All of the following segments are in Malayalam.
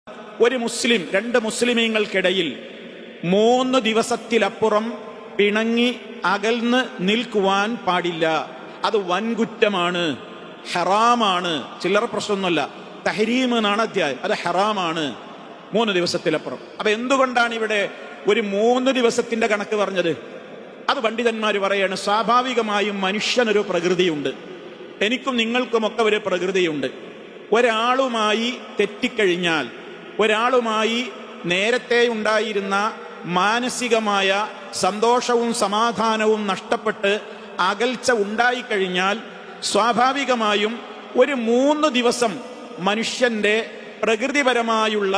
ഒരു മുസ്ലിം രണ്ട് മുസ്ലിമീങ്ങൾക്കിടയിൽ 3 ദിവസത്തിലപ്പുറം പിണങ്ങി അകൽന്ന് നിൽക്കുവാൻ പാടില്ല. അത് വൻകുറ്റമാണ്, ഹറാമാണ്. ചില്ലറ പ്രശ്നമൊന്നുമല്ല. തഹരീം എന്നാണ് അധ്യായം. അത് ഹറാമാണ് 3 ദിവസത്തിലപ്പുറം. അപ്പൊ എന്തുകൊണ്ടാണ് ഇവിടെ ഒരു 3 ദിവസത്തിന്റെ കണക്ക് പറഞ്ഞത്? അത് പണ്ഡിതന്മാർ പറയാണ്, സ്വാഭാവികമായും മനുഷ്യനൊരു പ്രകൃതിയുണ്ട്. എനിക്കും നിങ്ങൾക്കുമൊക്കെ ഒരു പ്രകൃതിയുണ്ട്. ഒരാളുമായി തെറ്റിക്കഴിഞ്ഞാൽ, ഒരാളുമായി നേരത്തെ ഉണ്ടായിരുന്ന മാനസികമായ സന്തോഷവും സമാധാനവും നഷ്ടപ്പെട്ട് അകൽച്ച ഉണ്ടായിക്കഴിഞ്ഞാൽ സ്വാഭാവികമായും ഒരു 3 ദിവസം മനുഷ്യന്റെ പ്രകൃതിപരമായുള്ള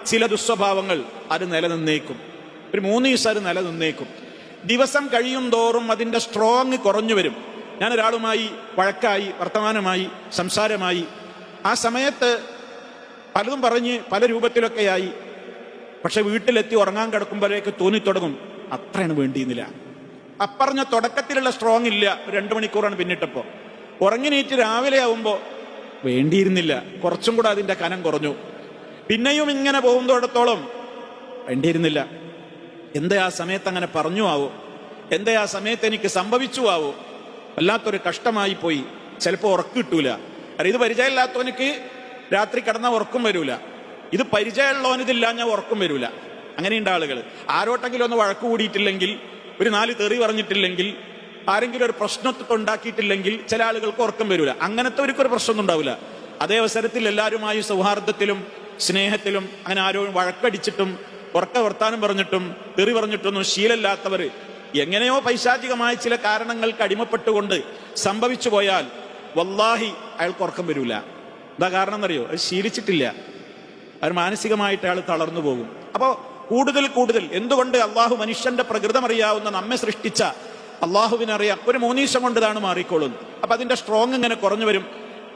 ചില ദുസ്വഭാവങ്ങൾ അത് നിലനിന്നേക്കും. ഒരു 3 ദിവസം അത് നിലനിന്നേക്കും. ദിവസം കഴിയും തോറും അതിന്റെ സ്ട്രോങ് കുറഞ്ഞു വരും. ഞാനൊരാളുമായി വഴക്കായി, വർത്തമാനമായി, സംസാരമായി, ആ സമയത്ത് പലതും പറഞ്ഞ് പല രൂപത്തിലൊക്കെയായി. പക്ഷെ വീട്ടിലെത്തി ഉറങ്ങാൻ കിടക്കുമ്പോഴേക്ക് തോന്നിത്തുടങ്ങും അത്രയാണ് വേണ്ടിയിരുന്നില്ല. അപ്പറഞ്ഞ തുടക്കത്തിലുള്ള സ്ട്രോങ് ഇല്ല. 2 മണിക്കൂറാണ് പിന്നിട്ടപ്പോ. ഉറങ്ങിനീറ്റ് രാവിലെ ആവുമ്പോ വേണ്ടിയിരുന്നില്ല, കുറച്ചും കൂടെ അതിന്റെ കനം കുറഞ്ഞു. പിന്നെയും ഇങ്ങനെ പോകുന്നിടത്തോളം വേണ്ടിയിരുന്നില്ല. എന്തേ ആ സമയത്ത് അങ്ങനെ പറഞ്ഞു ആവോ, എന്തേ ആ സമയത്ത് എനിക്ക് സംഭവിച്ചു ആവോ, വല്ലാത്തൊരു കഷ്ടമായി പോയി. ചിലപ്പോൾ ഉറക്കം കിട്ടൂല. ഇത് പരിചയമില്ലാത്തവനക്ക് രാത്രി കിടന്ന ഉറക്കം വരൂല. ഇത് പരിചയമുള്ളവന് ഇതില്ല, ഞാൻ ഉറക്കം വരൂല. അങ്ങനെയുണ്ട് ആളുകൾ. ആരോട്ടെങ്കിലും ഒന്ന് വഴക്ക് കൂടിയിട്ടില്ലെങ്കിൽ, ഒരു 4 തെറി പറഞ്ഞിട്ടില്ലെങ്കിൽ, ആരെങ്കിലും ഒരു പ്രശ്നത്തൊക്കെ ഉണ്ടാക്കിയിട്ടില്ലെങ്കിൽ ചില ആളുകൾക്ക് ഉറക്കം വരൂല. അങ്ങനത്തെ ഒരു പ്രശ്നമൊന്നും ഉണ്ടാവില്ല. അതേ അവസരത്തിൽ എല്ലാവരുമായി സൗഹാർദ്ദത്തിലും സ്നേഹത്തിലും അങ്ങനെ ആരും വഴക്കടിച്ചിട്ടും ഉറക്ക വർത്താനം പറഞ്ഞിട്ടും തെറി പറഞ്ഞിട്ടൊന്നും ശീലമില്ലാത്തവർ എങ്ങനെയോ പൈശാചികമായ ചില കാരണങ്ങൾക്ക് അടിമപ്പെട്ടുകൊണ്ട് സംഭവിച്ചു പോയാൽ വല്ലാഹി അയാൾക്ക് ഉറക്കം വരൂല. എന്താ കാരണം എന്നറിയോ? അത് ശീലിച്ചിട്ടില്ല. അത് മാനസികമായിട്ട് അയാൾ തളർന്നു പോകും. അപ്പോൾ കൂടുതൽ എന്തുകൊണ്ട് അള്ളാഹു മനുഷ്യന്റെ പ്രകൃതം അറിയാവുന്ന നമ്മെ സൃഷ്ടിച്ച അള്ളാഹുവിനറിയാം ഒരു 3 ദിവസം കൊണ്ട് ഇതാണ് മാറിക്കോളും. അപ്പൊ അതിന്റെ സ്ട്രോങ് ഇങ്ങനെ കുറഞ്ഞു വരും.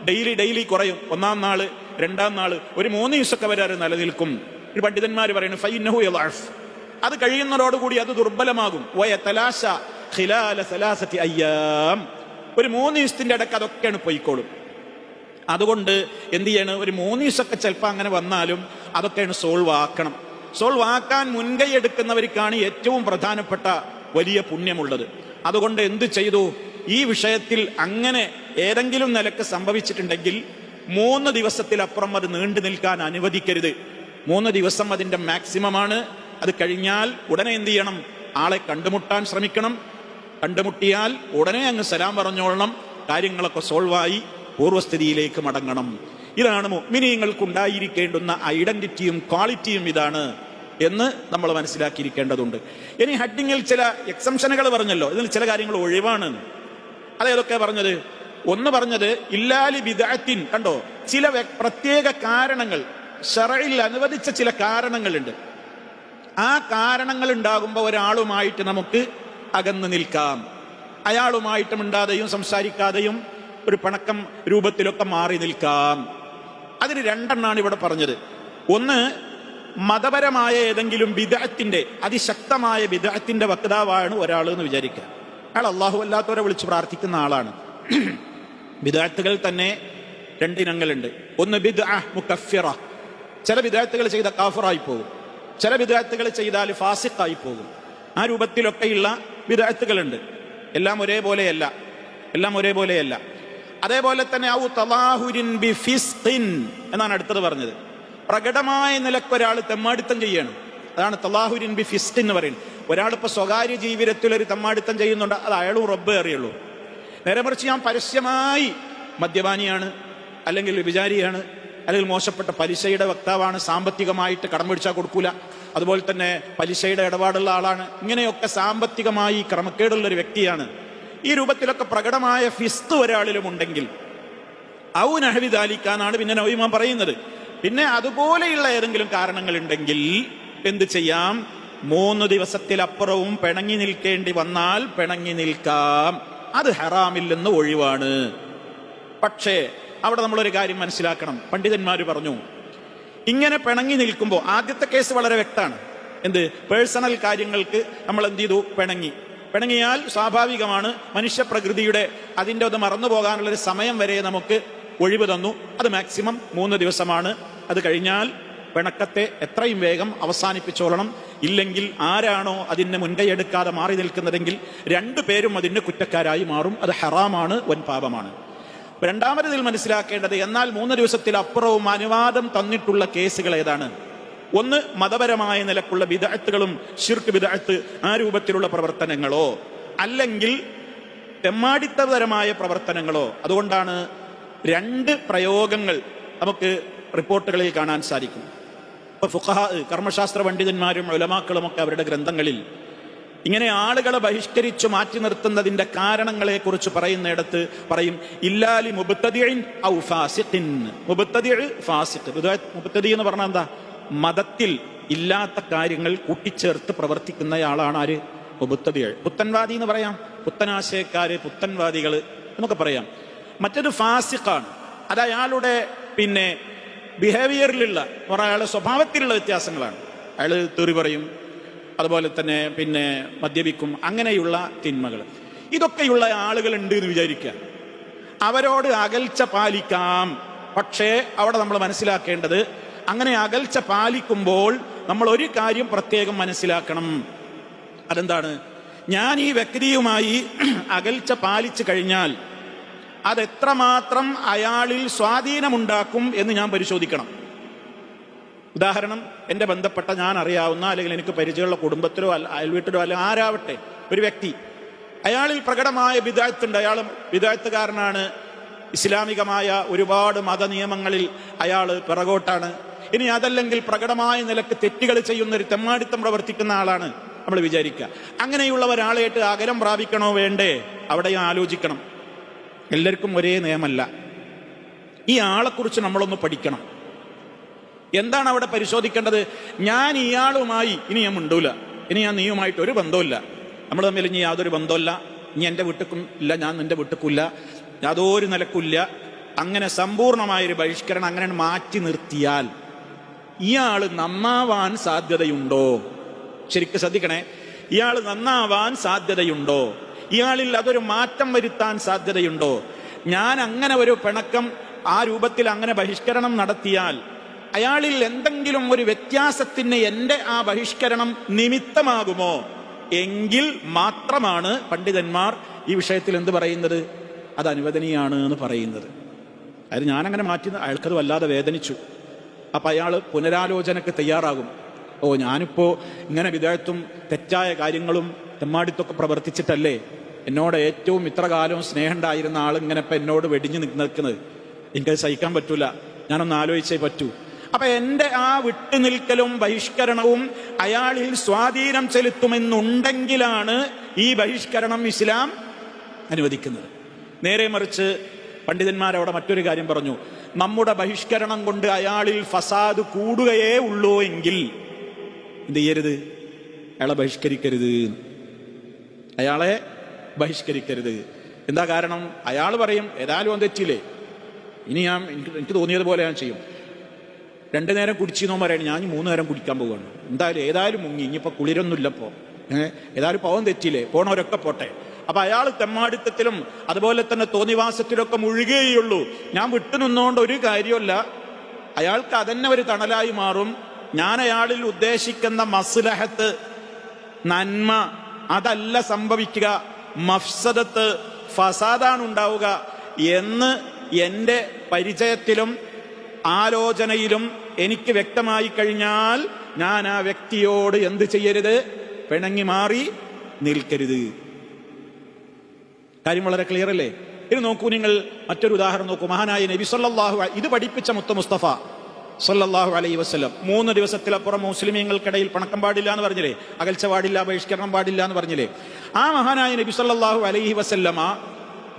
ഡെയിലി കുറയും. 1-ാം നാള് 2-ാം നാള് ഒരു 3 ദിവസമൊക്കെ വരെ അത് നിലനിൽക്കും. ഒരു പണ്ഡിതന്മാർ പറയുന്നു ഫൈന്നഹു യളഅഫ്, അത് കഴിയുന്നതോടുകൂടി അത് ദുർബലമാകും. വയതലാശ ഖിലാല 3 അയ്യാം, ഒരു 3 ദിവസത്തിന്റെ ഇടയ്ക്ക് അതൊക്കെയാണ് പോയിക്കോളും. അതുകൊണ്ട് എന്ത് ചെയ്യണം? ഒരു 3 ദിവസമൊക്കെ ചിലപ്പോൾ അങ്ങനെ വന്നാലും അതൊക്കെയാണ് സോൾവ് ആക്കണം. സോൾവ് ആക്കാൻ മുൻകൈ എടുക്കുന്നവർക്കാണ് ഏറ്റവും പ്രധാനപ്പെട്ട വലിയ പുണ്യമുള്ളത്. അതുകൊണ്ട് എന്ത് ചെയ്തു? ഈ വിഷയത്തിൽ അങ്ങനെ ഏതെങ്കിലും നിലക്ക് സംഭവിച്ചിട്ടുണ്ടെങ്കിൽ 3 ദിവസത്തിലപ്പുറം അത് നീണ്ടു നിൽക്കാൻ അനുവദിക്കരുത്. 3 ദിവസം അതിന്റെ മാക്സിമമാണ്. അത് കഴിഞ്ഞാൽ ഉടനെ എന്ത് ചെയ്യണം? ആളെ കണ്ടുമുട്ടാൻ ശ്രമിക്കണം. കണ്ടുമുട്ടിയാൽ ഉടനെ അങ്ങ് സലാം പറഞ്ഞോളണം. കാര്യങ്ങളൊക്കെ സോൾവായി പൂർവ്വസ്ഥിതിയിലേക്ക് മടങ്ങണം. ഇതാണ് മുഅ്മിനീങ്ങൾക്കുണ്ടായിരിക്കേണ്ടുന്ന ഐഡന്റിറ്റിയും ക്വാളിറ്റിയും ഇതാണ് എന്ന് നമ്മൾ മനസ്സിലാക്കിയിരിക്കേണ്ടതുണ്ട്. ഇനി ഹെഡിങ്ങിൽ ചില എക്സംഷനുകൾ പറഞ്ഞല്ലോ, ഇതിൽ ചില കാര്യങ്ങൾ ഒഴിവാണ്. അതേതൊക്കെ പറഞ്ഞത്? ഒന്ന് പറഞ്ഞത് ഇല്ലാലി ബിദ്അത്തിൻ. കണ്ടോ, ചില പ്രത്യേക കാരണങ്ങൾ, ശറഇൽ അനുവദിച്ച ചില കാരണങ്ങളുണ്ട്. ആ കാരണങ്ങൾ ഉണ്ടാകുമ്പോൾ ഒരാളുമായിട്ട് നമുക്ക് അകന്നു നിൽക്കാം. അയാളുമായിട്ട് മിണ്ടാതെയും സംസാരിക്കാതെയും ഒരു പണക്കം രൂപത്തിലൊക്കെ മാറി നിൽക്കാം. അതിന് 2 എണ്ണമാണ് ഇവിടെ പറഞ്ഞത്. ഒന്ന്, മതപരമായ ഏതെങ്കിലും ബിദ്അത്തിന്റെ, അതിശക്തമായ ബിദ്അത്തിന്റെ വക്താവാണ് ഒരാൾ എന്ന് വിചാരിക്കുക. അയാൾ അള്ളാഹു അല്ലാത്തവരെ വിളിച്ച് പ്രാർത്ഥിക്കുന്ന ആളാണ്. ബിദ്അത്തുകൾ തന്നെ 2 ഇനങ്ങളുണ്ട്. ഒന്ന് ബിദ്അ മുകഫിറ, ചില ബിദ്അത്തുകൾ ചെയ്ത കാഫിറായി പോകും. ചില ബിദ്അത്തുകൾ ചെയ്താൽ ഫാസിഖായി പോകും. ആ രൂപത്തിലൊക്കെയുള്ള ബിദ്അത്തുകളുണ്ട്. എല്ലാം ഒരേപോലെയല്ല. അതേപോലെ തന്നെ ഔ തളാഹുരിൻ ബിഫിസ്ഖിൻ എന്നാണ് അടുത്തത് പറഞ്ഞത്. പ്രകടമായ നിലക്കൊരാൾ തെമ്മാടിത്തം ചെയ്യണം. അതാണ് തളാഹുരിൻ ബിഫിസ്ഖിൻ എന്ന് പറയുന്നത്. ഒരാളിപ്പോ സ്വകാര്യ ജീവിതത്തിൽ ഒരു തെമ്മാടിത്തം ചെയ്യുന്നുണ്ട്, അത് അയാളും റബ്ബേ അറിയുള്ളൂ. നേരെ മറിച്ച് ഞാൻ പരസ്യമായി മദ്യപാനിയാണ്, അല്ലെങ്കിൽ വിചാരിയാണ്, അല്ലെങ്കിൽ മോശപ്പെട്ട പലിശയുടെ വക്താവാണ്, സാമ്പത്തികമായിട്ട് കടം പിടിച്ചാൽ കൊടുക്കൂല, അതുപോലെ തന്നെ പലിശയുടെ ഇടപാടുള്ള ആളാണ്, ഇങ്ങനെയൊക്കെ സാമ്പത്തികമായി ക്രമക്കേടുള്ള ഒരു വ്യക്തിയാണ്, ഈ രൂപത്തിലൊക്കെ പ്രകടമായ ഫിസ്ഖ് ഒരാളിലും ഉണ്ടെങ്കിൽ ഔ നഹ്വി ദാലിക്കാനാണ് പിന്നെ നബിമാൻ പറയുന്നത്. പിന്നെ അതുപോലെയുള്ള ഏതെങ്കിലും കാരണങ്ങൾ ഉണ്ടെങ്കിൽ എന്ത് ചെയ്യാം? 3 ദിവസത്തിലപ്പുറവും പിണങ്ങി നിൽക്കേണ്ടി വന്നാൽ പിണങ്ങി നിൽക്കാം. അത് ഹറാമില്ലെന്ന് ഒഴിവാണ്. പക്ഷേ അവിടെ നമ്മളൊരു കാര്യം മനസ്സിലാക്കണം. പണ്ഡിതന്മാർ പറഞ്ഞു, ഇങ്ങനെ പിണങ്ങി നിൽക്കുമ്പോൾ ആദ്യത്തെ കേസ് വളരെ വ്യക്തമാണ്. എന്ത്? പേഴ്സണൽ കാര്യങ്ങൾക്ക് നമ്മൾ എന്ത് ചെയ്തു? പിണങ്ങിയാൽ സ്വാഭാവികമാണ്, മനുഷ്യപ്രകൃതിയുടെ അതിൻ്റെ ഒന്ന് മറന്നു പോകാനുള്ളൊരു സമയം വരെ നമുക്ക് ഒഴിവ് തന്നു. അത് മാക്സിമം 3 ദിവസമാണ്. അത് കഴിഞ്ഞാൽ പിണക്കത്തെ എത്രയും വേഗം അവസാനിപ്പിച്ചോളണം. ഇല്ലെങ്കിൽ ആരാണോ അതിന് മുൻകൈയെടുക്കാതെ മാറി നിൽക്കുന്നതെങ്കിൽ രണ്ടുപേരും അതിന് കുറ്റക്കാരായി മാറും. അത് ഹറാമാണ്, വൻ പാപമാണ്. രണ്ടാമതിൽ മനസ്സിലാക്കേണ്ടത്, എന്നാൽ 3 ദിവസത്തിലപ്പുറവും അനുവാദം തന്നിട്ടുള്ള കേസുകൾ ഏതാണ്? ഒന്ന്, മതപരമായ നിലക്കുള്ള ബിദ്അത്തുകളും ശിർക്ക് ബിദ്അത്ത് ആ രൂപത്തിലുള്ള പ്രവർത്തനങ്ങളോ, അല്ലെങ്കിൽ തെമ്മാടിത്തപരമായ പ്രവർത്തനങ്ങളോ. അതുകൊണ്ടാണ് 2 പ്രയോഗങ്ങൾ നമുക്ക് റിപ്പോർട്ടുകളിൽ കാണാൻ സാധിക്കും. ഇപ്പൊ ഫുഖഹാ, കർമ്മശാസ്ത്ര പണ്ഡിതന്മാരും ഉലമാക്കളും ഒക്കെ അവരുടെ ഗ്രന്ഥങ്ങളിൽ ഇങ്ങനെ ആളുകളെ ബഹിഷ്കരിച്ചു മാറ്റി നിർത്തുന്നതിന്റെ കാരണങ്ങളെ കുറിച്ച് പറയുന്നിടത്ത് പറയും, ഇല്ലാലി മുബ്തദിഇൻ ഔ ഫാസിഖിൻ. മുബ്തദിഇ, ഫാസിഖ്. മുബ്തദി എന്ന് പറഞ്ഞാൽ എന്താ? മതത്തിൽ ഇല്ലാത്ത കാര്യങ്ങൾ കൂട്ടിച്ചേർത്ത് പ്രവർത്തിക്കുന്നയാളാണ് ആര്? മുബ്തദിഇ. പുത്തൻവാദി എന്ന് പറയാം, പുത്തനാശയക്കാര്, പുത്തൻവാദികള് എന്നൊക്കെ പറയാം. മറ്റൊരു ഫാസിഖാണ്. അത് അയാളുടെ ബിഹേവിയറിലുള്ള, അയാളുടെ സ്വഭാവത്തിലുള്ള വ്യത്യാസങ്ങളാണ്. അയാൾ തെറി പറയും, അതുപോലെ തന്നെ മദ്യപിക്കും, അങ്ങനെയുള്ള തിന്മകൾ. ഇതൊക്കെയുള്ള ആളുകൾ ഉണ്ട് എന്ന് വിചാരിക്കുക. അവരോട് അകൽച്ച പാലിക്കാം. പക്ഷേ അവിടെ നമ്മൾ മനസ്സിലാക്കേണ്ടത്, അങ്ങനെ അകൽച്ച പാലിക്കുമ്പോൾ നമ്മൾ ഒരു കാര്യം പ്രത്യേകം മനസ്സിലാക്കണം. അതെന്താണ്? ഞാൻ ഈ വ്യക്തിയുമായി അകൽച്ച പാലിച്ചു കഴിഞ്ഞാൽ അതെത്രമാത്രം അയാളിൽ സ്വാധീനമുണ്ടാക്കും എന്ന് ഞാൻ പരിശോധിക്കണം. ഉദാഹരണം, എൻ്റെ ബന്ധപ്പെട്ട, ഞാൻ അറിയാവുന്ന, അല്ലെങ്കിൽ എനിക്ക് പരിചയമുള്ള കുടുംബത്തിലോ അയൽവീട്ടിലോ അല്ല ആരാവട്ടെ ഒരു വ്യക്തി, അയാളിൽ പ്രകടമായ ബിദ്അത്തുണ്ട്, അയാൾ ബിദ്അത്തുകാരനാണ്, ഇസ്ലാമികമായ ഒരുപാട് മതനിയമങ്ങളിൽ അയാൾ പിറകോട്ടാണ്. ഇനി അതല്ലെങ്കിൽ പ്രകടമായ നിലക്ക് തെറ്റുകൾ ചെയ്യുന്ന ഒരു തെമ്മാടിത്തം പ്രവർത്തിക്കുന്ന ആളാണ് നമ്മൾ വിചാരിക്കുക. അങ്ങനെയുള്ള ഒരാളായിട്ട് അകലം പ്രാപിക്കണോ വേണ്ടേ? അവിടെയും ആലോചിക്കണം. എല്ലാവർക്കും ഒരേ നിയമമല്ല. ഈ ആളെക്കുറിച്ച് നമ്മളൊന്ന് പഠിക്കണം. എന്താണ് അവിടെ പരിശോധിക്കേണ്ടത്? ഞാൻ ഇയാളുമായി ഇനി ഞാൻ മിണ്ടൂല, ഇനി ഞാൻ നീയുമായിട്ട് ഒരു ബന്ധമില്ല, നമ്മൾ തമ്മിൽ ഇനി യാതൊരു ബന്ധമില്ല, ഇനി എൻ്റെ വീട്ടിലും ഇല്ല, ഞാൻ നിന്റെ വീട്ടിലില്ല, യാതൊരു നിലക്കില്ല. അങ്ങനെ സമ്പൂർണമായൊരു ബഹിഷ്കരണം അങ്ങനെ മാറ്റി നിർത്തിയാൽ ഇയാൾ നന്നാവാൻ സാധ്യതയുണ്ടോ? ശരിക്കും ശ്രദ്ധിക്കണേ. ഇയാൾ നന്നാവാൻ സാധ്യതയുണ്ടോ? ഇയാളിൽ അതൊരു മാറ്റം വരുത്താൻ സാധ്യതയുണ്ടോ? ഞാൻ അങ്ങനെ ഒരു പിണക്കം ആ രൂപത്തിൽ അങ്ങനെ ബഹിഷ്കരണം നടത്തിയാൽ അയാളിൽ എന്തെങ്കിലും ഒരു വ്യത്യാസത്തിന് എൻ്റെ ആ ബഹിഷ്കരണം നിമിത്തമാകുമോ? എങ്കിൽ മാത്രമാണ് പണ്ഡിതന്മാർ ഈ വിഷയത്തിൽ എന്ത് പറയുന്നത്? അത് അനുവദനീയാണ് എന്ന് പറയുന്നത്. അത് ഞാനങ്ങനെ മാറ്റി, അയാൾക്കത് വല്ലാതെ വേദനിച്ചു. അപ്പം അയാൾ പുനരാലോചനക്ക് തയ്യാറാകും. ഓ, ഞാനിപ്പോൾ ഇങ്ങനെ വിദേഹത്തും തെറ്റായ കാര്യങ്ങളും തെമ്മാടിത്തൊക്കെ പ്രവർത്തിച്ചിട്ടല്ലേ എന്നോട് ഏറ്റവും ഇത്ര കാലം സ്നേഹം ഉണ്ടായിരുന്ന ആളിങ്ങനെ ഇപ്പം എന്നോട് വെടിഞ്ഞു നിൽക്കുന്നത്, എനിക്കത് സഹിക്കാൻ പറ്റൂല, ഞാനൊന്ന് ആലോചിച്ചേ പറ്റൂ. അപ്പൊ എൻ്റെ ആ വിട്ടുനിൽക്കലും ബഹിഷ്കരണവും അയാളിൽ സ്വാധീനം ചെലുത്തുമെന്നുണ്ടെങ്കിലാണ് ഈ ബഹിഷ്കരണം ഇസ്ലാം അനുവദിക്കുന്നത്. നേരെ മറിച്ച് പണ്ഡിതന്മാരവിടെ മറ്റൊരു കാര്യം പറഞ്ഞു, നമ്മുടെ ബഹിഷ്കരണം കൊണ്ട് അയാളിൽ ഫസാദ് കൂടുകയേ ഉള്ളൂ എങ്കിൽ എന്ത് ചെയ്യരുത്? അയാളെ ബഹിഷ്കരിക്കരുത്. അയാളെ ബഹിഷ്കരിക്കരുത്. എന്താ കാരണം? അയാൾ പറയും, ഏതായാലും തെറ്റില്ലേ, ഇനി എനിക്ക് തോന്നിയതുപോലെ ഞാൻ ചെയ്യും. 2 നേരം കുടിച്ചെന്നോ പറയണം, ഞാൻ 3 നേരം കുടിക്കാൻ പോവുകയാണ്, ഏതായാലും മുങ്ങി, ഇനിയിപ്പോൾ കുളിരൊന്നുമില്ലപ്പോൾ, ഏതായാലും പാവം തെറ്റില്ലേ, പോണവരൊക്കെ പോട്ടെ. അപ്പൊ അയാൾ തെമ്മാടിത്തത്തിലും അതുപോലെ തന്നെ തോന്നിവാസത്തിലൊക്കെ മുഴുകുകയുള്ളൂ. ഞാൻ വിട്ടുനിന്നുകൊണ്ട് ഒരു കാര്യമല്ല, അയാൾക്ക് അതന്നെ ഒരു തണലായി മാറും. ഞാൻ അയാളിൽ ഉദ്ദേശിക്കുന്ന മസ്ലഹത്ത്, നന്മ, അതല്ല സംഭവിക്കുക, മഫ്സദത്ത്, ഫസാദാണ് ഉണ്ടാവുക എന്ന് എൻ്റെ പരിചയത്തിലും ആലോചനയിലും എനിക്ക് വ്യക്തമായി കഴിഞ്ഞാൽ ഞാൻ ആ വ്യക്തിയോട് എന്ത് ചെയ്യരുത്? പിണങ്ങി മാറി നിൽക്കരുത്. കാര്യം വളരെ ക്ലിയർ അല്ലേ? ഇനി നോക്കൂ, നിങ്ങൾ മറ്റൊരു ഉദാഹരണം നോക്കൂ. മഹാനായ നബി സല്ലല്ലാഹു ഇത് പഠിപ്പിച്ച മുത്ത മുസ്തഫ സല്ലല്ലാഹു അലൈഹി വസല്ലം 3 ദിവസത്തിലപ്പുറം മുസ്ലിമീങ്ങൾക്കിടയിൽ പണക്കം പാടില്ല എന്ന് പറഞ്ഞില്ലേ, അകൽച്ച പാടില്ല, ബഹിഷ്കരണം പാടില്ല എന്ന് പറഞ്ഞില്ലേ. ആ മഹാനായ നബി സല്ലല്ലാഹു അലൈഹി വസല്ലമ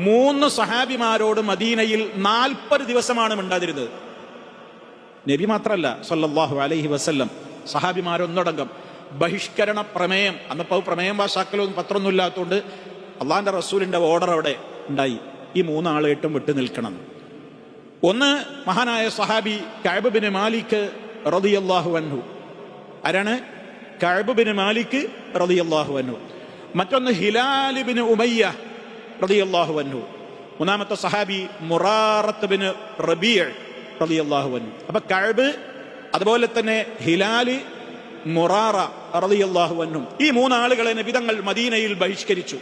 3 സഹാബിമാരോട് മദീനയിൽ 40 ദിവസമാണ് മിണ്ടാതിരുന്നത്. നബി മാത്രല്ല സല്ലല്ലാഹു അലൈഹി വസല്ലം, സഹാബിമാരൊന്നടങ്കം. ബഹിഷ്കരണ പ്രമേയം, അന്നപ്പോൾ പ്രമേയം ഭാഷാക്കലോ പത്രമൊന്നും ഇല്ലാത്തതുകൊണ്ട് അള്ളാഹിന്റെ റസൂലിന്റെ ഓർഡർ അവിടെ ഉണ്ടായി, ഈ 3 ആളായിട്ടും വിട്ടു നിൽക്കണം. ഒന്ന് മഹാനായ സഹാബി കഅബ് ബിൻ മാലിക് റളിയല്ലാഹു അൻഹു. ആരാണ്? കഅബ് ബിൻ മാലിക് റളിയല്ലാഹു അൻഹു. മറ്റൊന്ന് ഹിലാൽ ബിൻ ഉമയ്യ റളിയല്ലാഹു അൻഹു. മൂന്നാമത്തെ സഹാബി മുറാറത്ത് ബിൻ റബീഅ് റളിയല്ലാഹു അൻഹു. അപ്പൊ കഅബ്, അതുപോലെ തന്നെ ഹിലാല്, മുറാറ റളിയല്ലാഹു അൻഹും, ഈ മൂന്നാളുകളെ നബി തങ്ങൾ മദീനയിൽ ബഹിഷ്കരിച്ചു.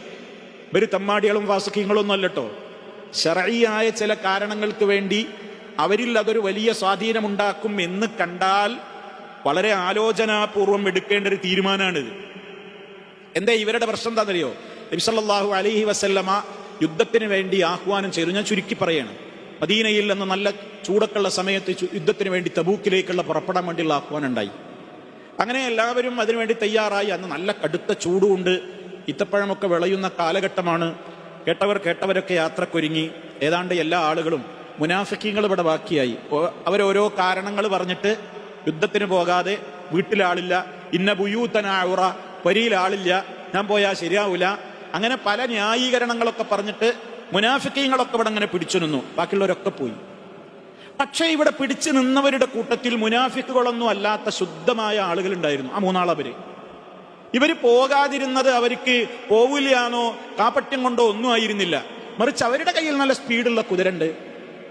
ഇവര് തമ്മാടികളും ഫാസിഖീങ്ങളൊന്നും അല്ലട്ടോ. ശർഈയായ ചില കാരണങ്ങൾക്ക് വേണ്ടി അവരിൽ അതൊരു വലിയ സ്വാധീനമുണ്ടാക്കും എന്ന് കണ്ടാൽ വളരെ ആലോചനാപൂർവം എടുക്കേണ്ട ഒരു തീരുമാനമാണിത്. എന്താ ഇവരുടെ പ്രശ്നം എന്താണെന്നറിയോ? നബി സല്ലല്ലാഹു അലൈഹി വസല്ലമ യുദ്ധത്തിന് വേണ്ടി ആഹ്വാനം ചെയ്തു. ഞാൻ ചുരുക്കി പറയണം, മദീനയിൽ നിന്ന് നല്ല ചൂടൊക്കെയുള്ള സമയത്ത് യുദ്ധത്തിന് വേണ്ടി തബൂക്കിലേക്കുള്ള പുറപ്പെടാൻ വേണ്ടിയുള്ള ആഹ്വാനം ഉണ്ടായി. അങ്ങനെ എല്ലാവരും അതിനുവേണ്ടി തയ്യാറായി. അന്ന് നല്ല കടുത്ത ചൂടുണ്ട്, ഈത്തപ്പഴമൊക്കെ വിളയുന്ന കാലഘട്ടമാണ്. കേട്ടവരൊക്കെ യാത്രക്കൊരുങ്ങി. ഏതാണ്ട് എല്ലാ ആളുകളും, മുനാഫിക്കീങ്ങൾ ഇവിടെ ബാക്കിയായി. അവരോരോ കാരണങ്ങൾ പറഞ്ഞിട്ട് യുദ്ധത്തിന് പോകാതെ, വീട്ടിലാളില്ല, ഇന്ന ബുയൂതന ഔറ, വരിയിൽ ആളില്ല, ഞാൻ പോയാൽ ശരിയാവൂല, അങ്ങനെ പല ന്യായീകരണങ്ങളൊക്കെ പറഞ്ഞിട്ട് മുനാഫിക്കീങ്ങളൊക്കെ ഇവിടെ അങ്ങനെ പിടിച്ചു നിന്നു. ബാക്കിയുള്ളവരൊക്കെ പോയി. പക്ഷേ ഇവിടെ പിടിച്ചു നിന്നവരുടെ കൂട്ടത്തിൽ മുനാഫിക്കുകളൊന്നും അല്ലാത്ത ശുദ്ധമായ ആളുകൾ ഉണ്ടായിരുന്നു. ആ മൂന്നാളവര്. ഇവര് പോകാതിരുന്നത് അവർക്ക് പോവില്ലാന്നോ കാപ്പട്യം കൊണ്ടോ ഒന്നും ആയിരുന്നില്ല. മറിച്ച് അവരുടെ കയ്യിൽ നല്ല സ്പീഡുള്ള കുതിരണ്ട്.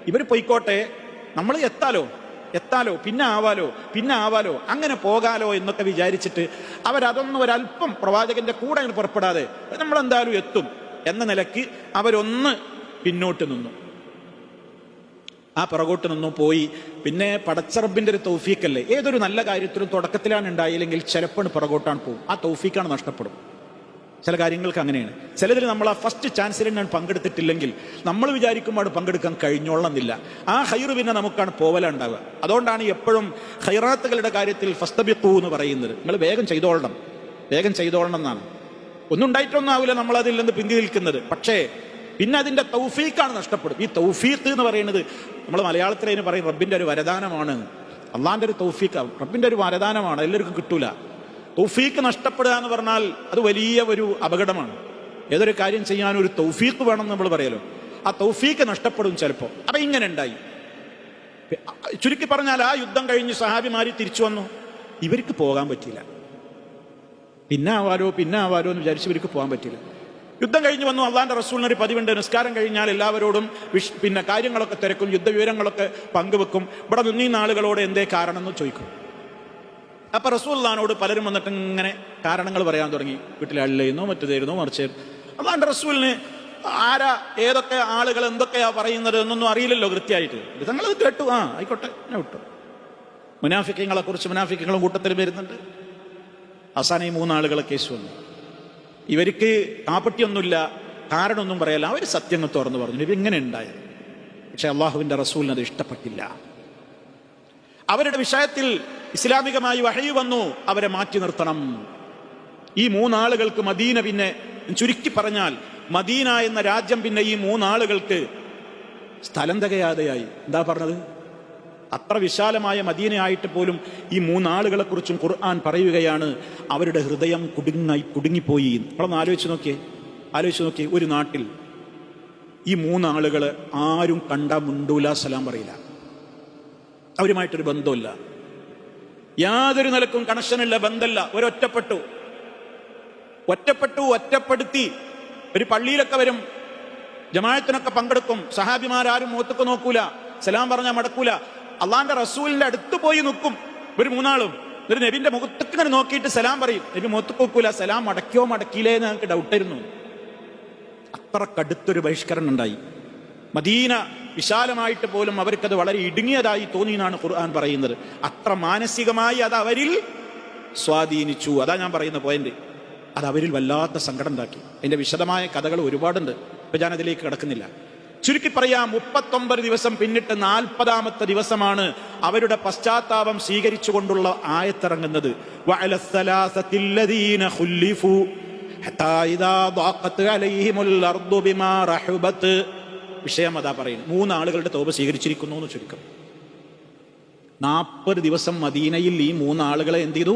ഇവർ പോയിക്കോട്ടെ, നമ്മൾ എത്താലോ പിന്നെ ആവാലോ അങ്ങനെ പോകാലോ എന്നൊക്കെ വിചാരിച്ചിട്ട് അവരതൊന്നും ഒരല്പം പ്രവാചകന്റെ കൂടെ പുറപ്പെടാതെ നമ്മളെന്തായാലും എത്തും എന്ന നിലയ്ക്ക് അവരൊന്ന് പിന്നോട്ട് നിന്നു. ആ പിറകോട്ട് നിന്നു പോയി. പിന്നെ പടച്ചറബിന്റെ ഒരു തൗഫീക്കല്ലേ, ഏതൊരു നല്ല കാര്യത്തിലും തുടക്കത്തിലാണ് ഉണ്ടായില്ലെങ്കിൽ ചിലപ്പോൾ പിറകോട്ടാണ് പോകും. ആ തൗഫീക്കാണ് നഷ്ടപ്പെടും. ചില കാര്യങ്ങൾക്ക് അങ്ങനെയാണ്. ചിലതിൽ നമ്മൾ ആ ഫസ്റ്റ് ചാൻസിൽ ഞാൻ പങ്കെടുത്തിട്ടില്ലെങ്കിൽ നമ്മൾ വിചാരിക്കുമ്പോൾ പങ്കെടുക്കാൻ കഴിഞ്ഞോളണമെന്നില്ല. ആ ഹൈറ് പിന്നെ നമുക്കാണ് പോവലുണ്ടാവുക. അതുകൊണ്ടാണ് എപ്പോഴും ഹൈറാത്തുകളുടെ കാര്യത്തിൽ ഫസ്തബിഖൂ എന്ന് പറയുന്നത്. നിങ്ങൾ വേഗം ചെയ്തോളണം എന്നാണ്. ഒന്നും ഉണ്ടായിട്ടൊന്നും ആവില്ല നമ്മളതിൽ നിന്ന് പിന്തി നിൽക്കുന്നത്. പക്ഷേ പിന്നെ അതിന്റെ തൗഫീഖാണ് നഷ്ടപ്പെടും. ഈ തൗഫീഖ് എന്ന് പറയുന്നത് നമ്മൾ മലയാളത്തിൽ അതിന് പറയും റബ്ബിന്റെ ഒരു വരദാനമാണ്. അള്ളാന്റെ ഒരു തൗഫീഖ് റബ്ബിന്റെ ഒരു വരദാനമാണ്, എല്ലാവർക്കും കിട്ടൂല. തൗഫീഖ് നഷ്ടപ്പെടുക എന്ന് പറഞ്ഞാൽ അത് വലിയ ഒരു അപകടമാണ്. ഏതൊരു കാര്യം ചെയ്യാൻ ഒരു തൗഫീഖ് വേണം നമ്മൾ പറയലോ, ആ തൗഫീഖ് നഷ്ടപ്പെടും ചിലപ്പോൾ. അപ്പൊ ഇങ്ങനെ ഉണ്ടായി. ചുരുക്കി പറഞ്ഞാൽ ആ യുദ്ധം കഴിഞ്ഞ് സഹാബിമാര് തിരിച്ചു വന്നു. ഇവർക്ക് പോകാൻ പറ്റിയില്ല. പിന്നെ ആവാലോ എന്ന് വിചാരിച്ച് ഇവർക്ക് പോകാൻ പറ്റില്ല. യുദ്ധം കഴിഞ്ഞ് വന്നു. അള്ളാന്റെ റസൂലിനൊരു പതിവുണ്ട്, നിസ്കാരം കഴിഞ്ഞാൽ എല്ലാവരോടും പിന്നെ കാര്യങ്ങളൊക്കെ തിരക്കും, യുദ്ധവിവരങ്ങളൊക്കെ പങ്കുവെക്കും. ഇവിടെ നിന്നീ ആളുകളോട് എന്തേ കാരണം എന്ന് ചോദിക്കും. അപ്പൊ റസൂലിനോട് പലരും വന്നിട്ട് ഇങ്ങനെ കാരണങ്ങൾ പറയാൻ തുടങ്ങി. വീട്ടിലാളില്ലായിരുന്നോ, മറ്റേതായിരുന്നോ, മറിച്ച്. അള്ളാന്റെ റസൂലിന് ആരാ ഏതൊക്കെ ആളുകൾ എന്തൊക്കെയാ പറയുന്നത് എന്നൊന്നും അറിയില്ലല്ലോ കൃത്യമായിട്ട്. തങ്ങളത് കേട്ടു, ആയിക്കോട്ടെ ഞാൻ വിട്ടു. മുനാഫിക്കങ്ങളെ കുറിച്ച് മുനാഫിക്കങ്ങളും കൂട്ടത്തിൽ വരുന്നുണ്ട്. അവസാനം ഈ മൂന്നാളുകളെ കേസ് വന്നു. ഇവർക്ക് കാപ്പട്ടിയൊന്നുമില്ല, കാരണമൊന്നും പറയല്ല. അവർ സത്യങ്ങൾ തുറന്നു പറഞ്ഞു ഇവരിങ്ങനെ ഉണ്ടായത്. പക്ഷെ അള്ളാഹുവിന്റെ റസൂലിന് അത് ഇഷ്ടപ്പെട്ടില്ല. അവരുടെ വിഷയത്തിൽ ഇസ്ലാമികമായി വഹയി വന്നു, അവരെ മാറ്റി നിർത്തണം. ഈ മൂന്നാളുകൾക്ക് മദീന, പിന്നെ ചുരുക്കി പറഞ്ഞാൽ മദീന എന്ന രാജ്യം പിന്നെ ഈ മൂന്നാളുകൾക്ക് സ്ഥലം തികയാതെയായി. എന്താ പറഞ്ഞത്? അത്ര വിശാലമായ മദീനയായിട്ട് പോലും ഈ മൂന്നാളുകളെ കുറിച്ചും ഖുർആൻ പറയുകയാണ് അവരുടെ ഹൃദയം കുടുങ്ങിപ്പോയി. നമ്മളൊന്ന് ആലോചിച്ച് നോക്കിയേ. ഒരു നാട്ടിൽ ഈ മൂന്നാളുകൾ ആരും കണ്ടാ മുണ്ടൂല, സലാം പറയില്ല, അവരുമായിട്ടൊരു ബന്ധമില്ല, യാതൊരു നിലക്കും കണക്ഷനില്ല, ബന്ധമില്ല. ഒറ്റപ്പെടുത്തി ഒരു പള്ളിയിലൊക്കെ വരും, ജമാഅത്തിനൊക്കെ പങ്കെടുക്കും. സഹാബിമാരും മുഖത്തൊക്കെ നോക്കൂല, സലാം പറഞ്ഞാൽ മടക്കൂല. അള്ളാന്റെ റസൂലിന്റെ അടുത്ത് പോയി നിൽക്കും ഒരു മൂന്നാളും. ഒരു നബിന്റെ മുഖത്തൊക്കെ ഇങ്ങനെ നോക്കിയിട്ട് സലാം പറയും. നബി മുഖത്ത് നോക്കൂല, സലാം മടക്കിയില്ലേ എന്ന് ഞങ്ങൾക്ക് ഡൗട്ടായിരുന്നു. അത്ര കടുത്തൊരു ബഹിഷ്കരണം ഉണ്ടായി. മദീന വിശാലമായിട്ട് പോലും അവർക്കത് വളരെ ഇടുങ്ങിയതായി തോന്നി എന്നാണ് ഖുർആൻ പറയുന്നത്. അത്ര മാനസികമായി അത് അവരിൽ സ്വാധീനിച്ചു. അതാ ഞാൻ പറയുന്ന പോയിന്റ്. അത് അവരിൽ വല്ലാത്ത സങ്കടം ഉണ്ടാക്കി. അതിന്റെ വിശദമായ കഥകൾ ഒരുപാടുണ്ട്, ഇപ്പൊ ഞാൻ അതിലേക്ക് കിടക്കുന്നില്ല. ചുരുക്കി പറയാം, 39 ദിവസം പിന്നിട്ട് 40ാമത്തെ ദിവസമാണ് അവരുടെ പശ്ചാത്താപം സ്വീകരിച്ചുകൊണ്ടുള്ള ആയത്തിറങ്ങുന്നത്. വിഷയം അതാ പറയുന്നു. 3 ആളുകളുടെ തൗബ സ്വീകരിച്ചിരിക്കുന്നു എന്ന് ചുരുക്കം. 40 ദിവസം മദീനയിൽ ഈ 3 ആളുകളെ എന്ത് ചെയ്തു?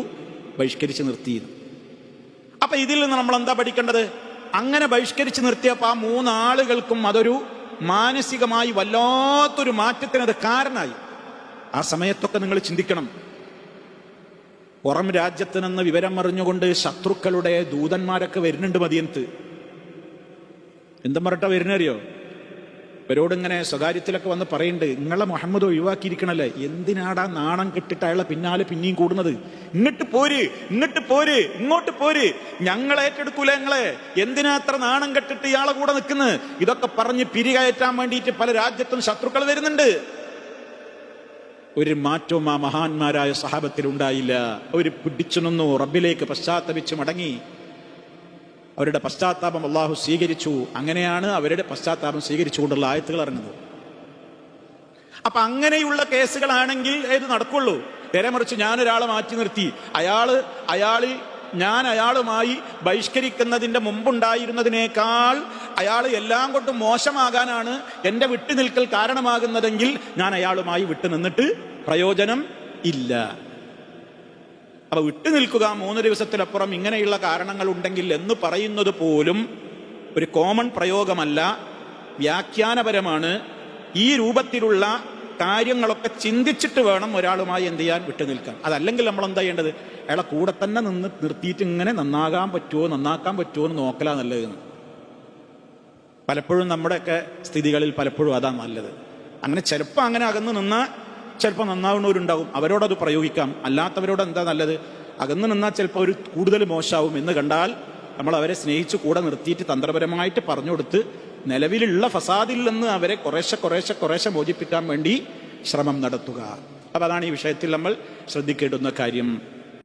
ബഹിഷ്കരിച്ച് നിർത്തിയിരുന്നു. അപ്പൊ ഇതിൽ നിന്ന് നമ്മൾ എന്താ പഠിക്കേണ്ടത്? അങ്ങനെ ബഹിഷ്കരിച്ച് നിർത്തിയപ്പോൾ ആ 3 ആളുകൾക്കും അതൊരു മാനസികമായി വല്ലാത്തൊരു മാറ്റത്തിനത് കാരണമായി. ആ സമയത്തൊക്കെ നിങ്ങൾ ചിന്തിക്കണം, പുറം രാജ്യത്ത് നിന്ന് വിവരം അറിഞ്ഞുകൊണ്ട് ശത്രുക്കളുടെ ദൂതന്മാരൊക്കെ വരുന്നുണ്ട് മദീനത്ത്. എന്തും പറഞ്ഞിട്ടാ വരുന്നറിയോ? ഇവരോടിങ്ങനെ സ്വകാര്യത്തിലൊക്കെ വന്ന് പറയുന്നുണ്ട്, നിങ്ങളെ മുഹമ്മദ് ഒഴിവാക്കിയിരിക്കണല്ലേ, എന്തിനാടാ നാണം കെട്ടിട്ട് അയാളെ പിന്നാലെ പിന്നെയും കൂടുന്നത്? ഇങ്ങോട്ട് പോര്, ഇങ്ങോട്ട് പോര്, ഞങ്ങൾ ഏറ്റെടുക്കൂല ഞങ്ങളെ, എന്തിനാ അത്ര നാണം കെട്ടിട്ട് ഇയാളെ കൂടെ നിൽക്കുന്നത്? ഇതൊക്കെ പറഞ്ഞ് പിരികയറ്റാൻ വേണ്ടിയിട്ട് പല രാജ്യത്തും ശത്രുക്കൾ വരുന്നുണ്ട്. ഒരു മാറ്റവും ആ മഹാന്മാരായ സഹാബത്തിൽ ഉണ്ടായില്ല. അവർ പിടിച്ചു നിന്നു, റബ്ബിലേക്ക് പശ്ചാത്തപിച്ച് മടങ്ങി. അവരുടെ പശ്ചാത്താപം അള്ളാഹു സ്വീകരിച്ചു. അങ്ങനെയാണ് അവരുടെ പശ്ചാത്താപം സ്വീകരിച്ചുകൊണ്ടുള്ള ആയത്തുകൾ ഇറങ്ങുന്നത്. അപ്പൊ അങ്ങനെയുള്ള കേസുകളാണെങ്കിൽ ഏത് നടക്കുള്ളൂ. നേരെ മറിച്ച് ഞാനൊരാളെ മാറ്റി നിർത്തി, ഞാൻ അയാളുമായി ബഹിഷ്കരിക്കുന്നതിന്റെ മുമ്പുണ്ടായിരുന്നതിനേക്കാൾ അയാൾ എല്ലാം കൊണ്ടും മോശമാകാനാണ് എന്റെ വിട്ടുനിൽക്കൽ കാരണമാകുന്നതെങ്കിൽ ഞാൻ അയാളുമായി വിട്ടുനിന്നിട്ട് പ്രയോജനം ഇല്ല. അപ്പൊ വിട്ടുനിൽക്കുക 3 ദിവസത്തിലപ്പുറം ഇങ്ങനെയുള്ള കാരണങ്ങൾ ഉണ്ടെങ്കിൽ എന്ന് പറയുന്നത് പോലും ഒരു കോമൺ പ്രയോഗമല്ല, വ്യാഖ്യാനപരമാണ്. ഈ രൂപത്തിലുള്ള കാര്യങ്ങളൊക്കെ ചിന്തിച്ചിട്ട് വേണം ഒരാളുമായി എന്ത് ചെയ്യാൻ, വിട്ടുനിൽക്കാൻ. അതല്ലെങ്കിൽ നമ്മൾ എന്താ ചെയ്യേണ്ടത്? അയാളെ കൂടെ തന്നെ നിർത്തിയിട്ട് ഇങ്ങനെ നന്നാക്കാൻ പറ്റുമോ എന്ന് നോക്കലാ നല്ലതെന്ന്. പലപ്പോഴും നമ്മുടെയൊക്കെ സ്ഥിതികളിൽ പലപ്പോഴും അതാ നല്ലത്. അങ്ങനെ ചിലപ്പോൾ അങ്ങനെ അകന്ന് നിന്നാൽ ചിലപ്പോൾ നന്നാവുന്നവരുണ്ടാവും, അവരോടത് പ്രയോഗിക്കാം. അല്ലാത്തവരോട് എന്താ നല്ലത്? അകന്ന് നിന്നാൽ ചിലപ്പോൾ ഒരു കൂടുതൽ മോശമാവും എന്ന് കണ്ടാൽ നമ്മൾ അവരെ സ്നേഹിച്ച് കൂടെ നിർത്തിയിട്ട് തന്ത്രപരമായിട്ട് പറഞ്ഞു കൊടുത്ത് നിലവിലുള്ള ഫസാദിൽ നിന്ന് അവരെ കുറേശ്ശെ മോചിപ്പിക്കാൻ വേണ്ടി ശ്രമം നടത്തുക. അപ്പം അതാണ് ഈ വിഷയത്തിൽ നമ്മൾ ശ്രദ്ധിക്കേണ്ടുന്ന കാര്യം.